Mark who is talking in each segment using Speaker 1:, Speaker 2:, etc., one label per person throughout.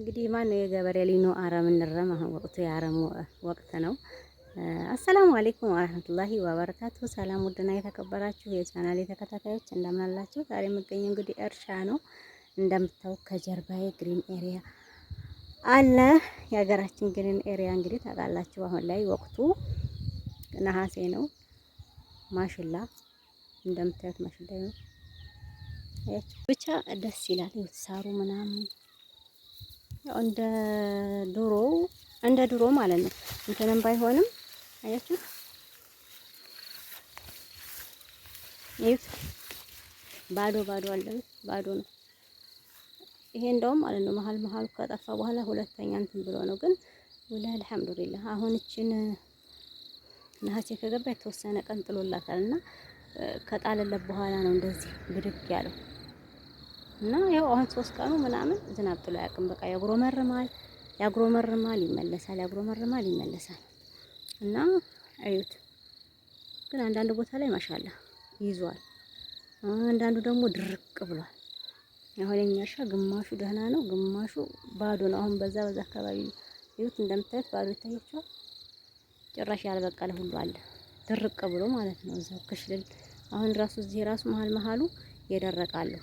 Speaker 1: እንግዲህ ማን የገበሬ ልጅ ነው አረም እንረም። አሁን ወቅቱ የአረም ወቅት ነው። አሰላሙ አለይኩም ወራህመቱላሂ ወበረካቱ። ሰላም ውድና የተከበራችሁ የቻናሌ ተከታታዮች እንደምን አላችሁ? ዛሬ የምገኘው እንግዲህ እርሻ ነው። እንደምታውቁ ከጀርባዬ ግሪን ኤሪያ አለ። የሀገራችን ግሪን ኤሪያ እንግዲህ ታውቃላችሁ፣ አሁን ላይ ወቅቱ ነሐሴ ነው። ማሽላ እንደምታዩት ማሽላ ነው። ብቻ ደስ ይላል። ሳሩ ምናምን ያው እንደ ድሮ ማለት ነው። እንትንም ባይሆንም አያችሁ፣ ይሄ ባዶ አለ፣ ባዶ ነው። ይሄ እንደውም ማለት ነው መሀል ከጠፋ በኋላ ሁለተኛ እንትን ብሎ ነው። ግን ወላሂ አልሐምዱሊላህ አሁን እችን ነሐሴ ከገባ የተወሰነ ቀን ጥሎላታልና ከጣለለት በኋላ ነው እንደዚህ ብድግ ያለው እና ያው አሁን 3 ቀኑ ምናምን ዝናብ ጥሎ አያውቅም። በቃ ያጉረመርማል ይመለሳል። እና አዩት። ግን አንዳንድ ቦታ ላይ ማሻአላ ይዟል፣ አንዳንዱ ደግሞ ድርቅ ብሏል። አሁን የኛ እርሻ ግማሹ ደህና ነው፣ ግማሹ ባዶ ነው። አሁን በዛ አካባቢ ይሁት እንደምታዩት ባዶ ይታያችኋል። ጭራሽ ያልበቀለ ሁሉ አለ፣ ድርቅ ብሎ ማለት ነው። እዛው ክሽልል። አሁን ራሱ እዚህ ራሱ መሀሉ የደረቃለሁ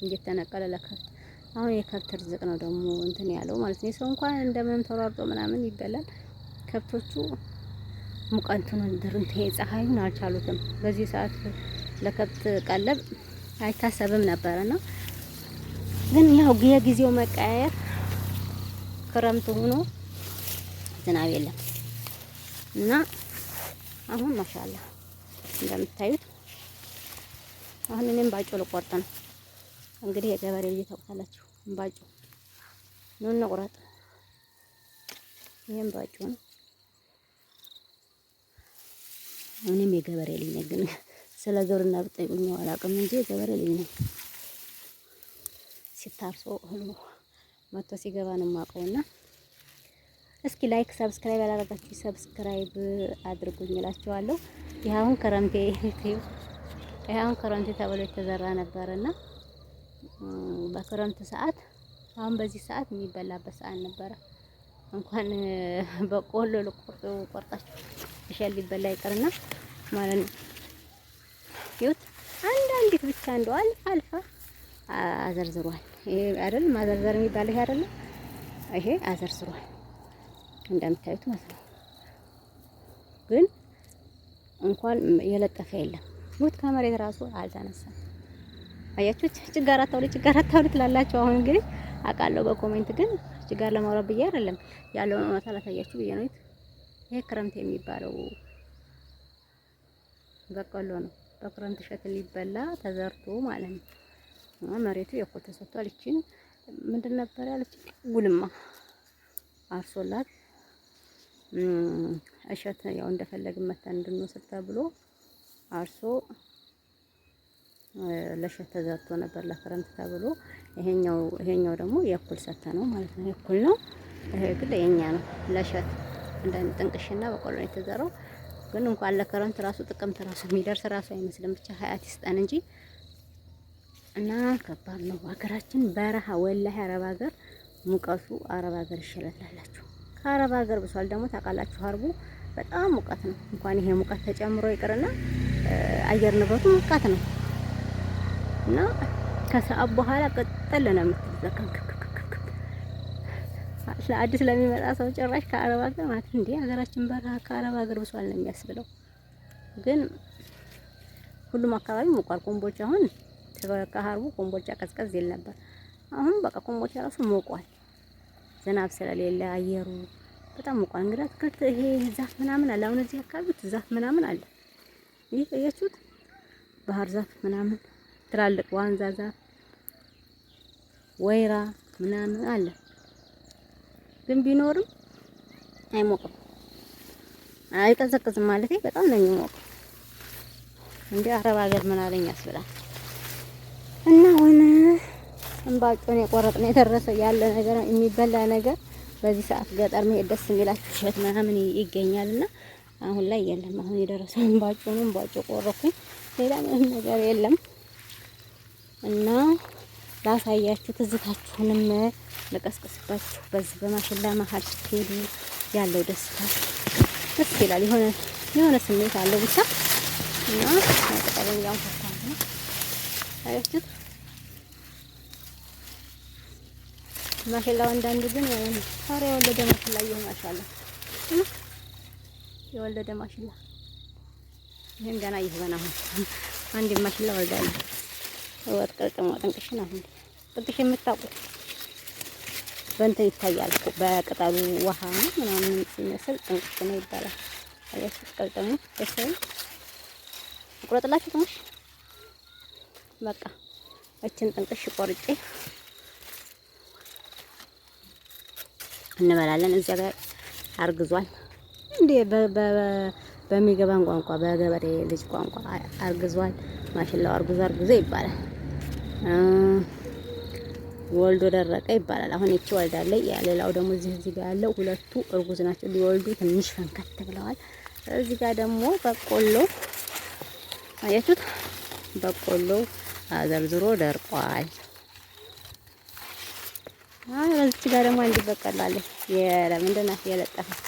Speaker 1: እየተነቀለ ለከብት። አሁን የከብት ርዝቅ ነው ደግሞ እንትን ያለው ማለት ነው። የሰው እንኳን እንደምንም ተሯርጦ ምናምን ይበላል። ከብቶቹ ሙቀቱን እንትን ፀሐዩን አልቻሉትም። በዚህ ሰዓት ለከብት ቀለብ አይታሰብም ነበርና ግን ያው የጊዜው መቀያየር ክረምት ሆኖ ዝናብ የለም እና አሁን ማሻአላ እንደምታዩት አሁን እኔም ባጮ ልቆርጥ ነው። እንግዲህ የገበሬ ልጅ ታውቃላችሁ፣ ባጮ ነው እንቁረጥ። ይሄን ባጮ ነው። እኔም የገበሬ ልጅ ነኝ፣ ግን ስለ ግብርና ብትጠይቁኝ አላውቅም እንጂ የገበሬ ልጅ ነኝ። ሲታርሶ ሁሉ መጥቶ ሲገባ ነው የማውቀውና እስኪ ላይክ ሰብስክራይብ ያላደረጋችሁ ሰብስክራይብ አድርጉኝ እላችኋለሁ። ይሄ አሁን ክረምቴ ተብሎ የተዘራ ነበርና በክረምት ሰዓት አሁን በዚህ ሰዓት የሚበላበት ሰዓት ነበረ። እንኳን በቆሎ ቆርጣችሁ እሸል ሊበላ ይቀርና ማለት ነው። ይሁት አንዳንዲት ብቻ እንደው አልፋ አዘርዝሯል። ይሄ አይደል ማዘርዘር የሚባለው ይሄ አይደል? ይሄ አዘርዝሯል እንደምታዩት ማለት ነው። ግን እንኳን የለጠፈ የለም። ሙት ከመሬት ራሱ አልተነሳም። አያችሁት? ችጋር አታውሪ ትላላችሁ። አሁን እንግዲህ አውቃለሁ በኮሜንት ግን ችጋር ለማውራት ብዬ አይደለም፣ ያለውን እውነታ ላሳያችሁ ብዬ ነው። ይሄ ክረምት የሚባለው በቆሎ ነው። በክረምት እሸት ሊበላ ተዘርቶ ማለት ነው። መሬቱ የኮተ ተሰጥቷል። እቺን ምንድን ነበር ያለች ጉልማ አርሶላት እሸት ያው እንደፈለግን መተን እንድንወስድ ተብሎ አርሶ ለእሸት ተዘርቶ ነበር ለክረምት ተብሎ። ይሄኛው ደግሞ የእኩል ሰተ ነው ማለት ነው። የእኩል ነው። ይሄ ግን የኛ ነው ለእሸት እንደ ጥንቅሽና በቆሎ ነው የተዘራው። ግን እንኳን ለክረምት ራሱ ጥቅምት ራሱ የሚደርስ ራሱ አይመስልም። ብቻ ሀያት ይስጠን እንጂ እና ከባድ ነው ሀገራችን በረሃ። ወላሂ አረብ ሀገር ሙቀቱ አረብ ሀገር ይሸለላላችሁ። ከአረብ ሀገር ብሷል ደግሞ ታውቃላችሁ። ሀርቡ በጣም ሙቀት ነው። እንኳን ይሄ ሙቀት ተጨምሮ ይቅርና አየር ንብረቱ ሙቀት ነው እና ከሰዓት በኋላ ቀጠል ነው የምትዘከከከከ አዲስ ለሚመጣ ሰው ጭራሽ ከአረብ ሀገር ማለት እንዴ ሀገራችን በረሃ ከአረብ ሀገር ብሷል ነው የሚያስብለው። ግን ሁሉም አካባቢ ሞቋል። ኮምቦልቻ አሁን ከሀርቡ ኮምቦልቻ ቀዝቀዝ ይል ነበር። አሁን በቃ ኮምቦልቻ ራሱ ሞቋል። ዝናብ ስለሌለ አየሩ በጣም ሞቋል። እንግዲህ አትክልት ይሄ ዛፍ ምናምን አለ። አሁን እዚህ አካባቢ ዛፍ ምናምን አለ። ይሄ እያችሁት ባህር ዛፍ ምናምን ትላልቅ ዋንዛ ዛፍ ወይራ ምናምን አለ። ግን ቢኖርም አይሞቅም፣ አይቀዘቅዝም ማለት በጣም ነው የሚሞቀው። እንደ አረብ ሀገር ምን አለኝ ያስብላል። እና አሁን እንባጮን የቆረጥነው የደረሰ ያለ ነገር የሚበላ ነገር በዚህ ሰዓት ገጠር መሄድ ደስ የሚላችሁ እሸት ምናምን ይገኛልና አሁን ላይ የለም። አሁን የደረሰው እንባጮ ነው። እንባጮ ቆረኩኝ፣ ሌላ ምንም ነገር የለም። እና ላሳያችሁ ትዝታችሁንም ልቀስቅስባችሁ። በዚህ በማሽላ መሀል ስትሄዱ ያለው ደስታ ደስ ይላል። የሆነ ስሜት አለው ብቻ እና ተቀበል ያው ተፋን ነው አይደል? ማሽላው አንዳንዱ ግን ታዲያ የወለደ ማሽላ ይሆናል። የወለደ ማሽላ ይሄን ገና ይዘና አንድ ማሽላ ወልዳለሁ። ወጥ ቀጥሞ ጥንቅሽና አሁን ጥንቅሽ የምታውቁት በእንትን ይታያል እኮ በቅጠሉ ውሃ ምናምን ሲመስል ጥንቅሽ ነው ይባላል። አያችሁ ቀልጠሙ እሰይ ቁረጥላችሁ ትንሽ በቃ እችን ጥንቅሽ ቆርጬ እንበላለን። እዚያ ጋር አርግዟል እንዴ በሚገባን ቋንቋ በገበሬ ልጅ ቋንቋ አርግዟል። ማሽላው አርግዞ ይባላል። ወልዶ ደረቀ ይባላል። አሁን እቺ ወልዳለች። ሌላው ደግሞ እዚህ ጋር ያለው ሁለቱ እርጉዝ ናቸው። ሊወልዱ ትንሽ ፈንከት ብለዋል። እዚህ ጋር ደግሞ በቆሎ አያችሁት? በቆሎ አዘርዝሮ ደርቋል። በዚህ ጋር ደግሞ አንድ በቀላለች ምንድን ናት የለጠፈች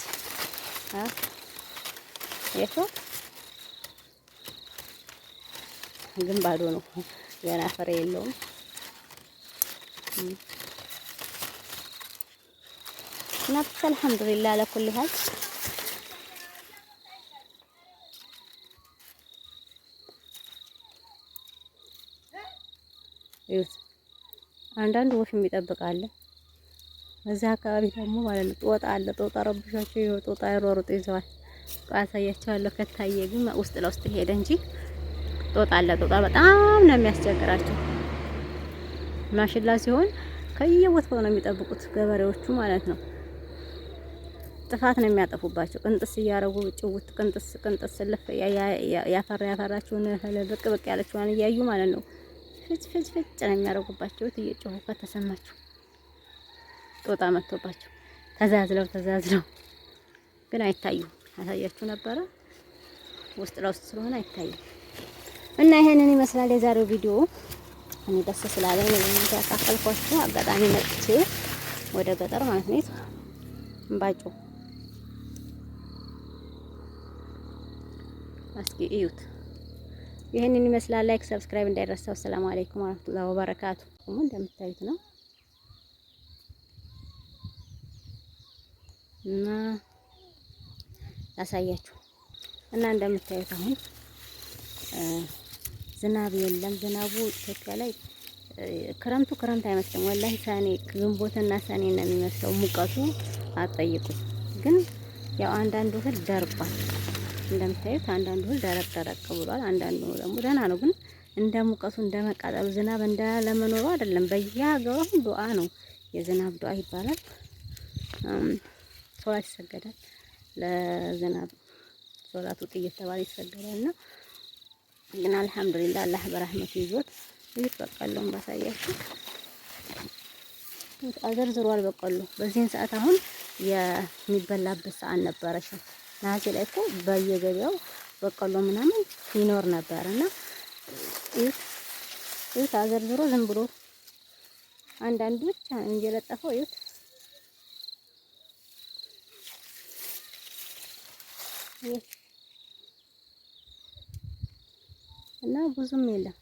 Speaker 1: ግን ባዶ ነው ገና ፍሬ የለውም። እና ብቻ አልሐምዱሊላህ ለኩል ሀል ይኸውት አንዳንድ ወፍ የሚጠብቃለ እዚህ አካባቢ ደግሞ ማለት ነው ጦጣ አለ። ጦጣ ረብሻቸው ይኸው ጦጣ ያሯሩጡ ይዘዋል። አሳያቸዋለሁ ከታየ ግን ውስጥ ለውስጥ ሄደ እንጂ ጦጣ አለ። ጦጣ በጣም ነው የሚያስቸግራቸው። ማሽላ ሲሆን ከየቦታው ነው የሚጠብቁት ገበሬዎቹ ማለት ነው። ጥፋት ነው የሚያጠፉባቸው። ቅንጥስ እያረጉ ጭውት ቅንጥስ ልፍ ያፈራችሁን ብቅ ያለችውን እያዩ ማለት ነው ፍጭ ነው የሚያደርጉባቸው። እየጮሁ ከተሰማችሁ ጦጣ መጥቶባቸው ተዛዝለው ግን አይታዩም። ያሳያችሁ ነበረ ውስጥ ለውስጥ ስለሆነ አይታዩም። እና ይሄንን ይመስላል የዛሬው ቪዲዮ። እኔ ደስ ስላለኝ ነው ያካፈልኳችሁ። አጋጣሚ መጥቼ ወደ ገጠር ማለት ነው እምባጮ እስኪ እዩት። ይሄንን ይመስላል። ላይክ ሰብስክራይብ እንዳይረሳው። ሰላም አለይኩም ወራህመቱላሂ ወበረካቱ። እንደምታዩት ነው እና ያሳያችሁ እና እንደምታዩት አሁን ዝናብ የለም። ዝናቡ ኢትዮጵያ ላይ ክረምት አይመስልም ወላሂ። ሰኔ ግንቦትና ሰኔ ነው የሚመስለው ሙቀቱ አትጠይቁት። ግን ያው አንዳንዱ እህል ደርቋል እንደምታዩት። አንዳንዱ እህል ደረቅ ብሏል። አንዳንዱ ደግሞ ደህና ነው። ግን እንደ ሙቀቱ እንደ መቃጠሉ ዝናብ እንዳለመኖሩ አይደለም። በየሀገሩ ዱአ ነው። የዝናብ ዱአ ይባላል። ሶላት ይሰገዳል ለዝናብ ሶላት ውጥ እየተባለ ይሰገዳልና ግን አልሐምዱሊላህ አላህ በረህመቱ ይዞት ይት በቀሎን ባሳያችሁ አዘርዝሯል። በቀሎ በዚህን ሰዓት አሁን የሚበላበት ሰዓት ነበረሽ። ናዚ ላይ እኮ በየገበያው በቀሎ ምናምን ይኖር ነበርና ይት አዘርዝሮ ዝም ብሎ አንዳንድ ብቻ እንጀለጠፈው ይት እና ብዙም የለም።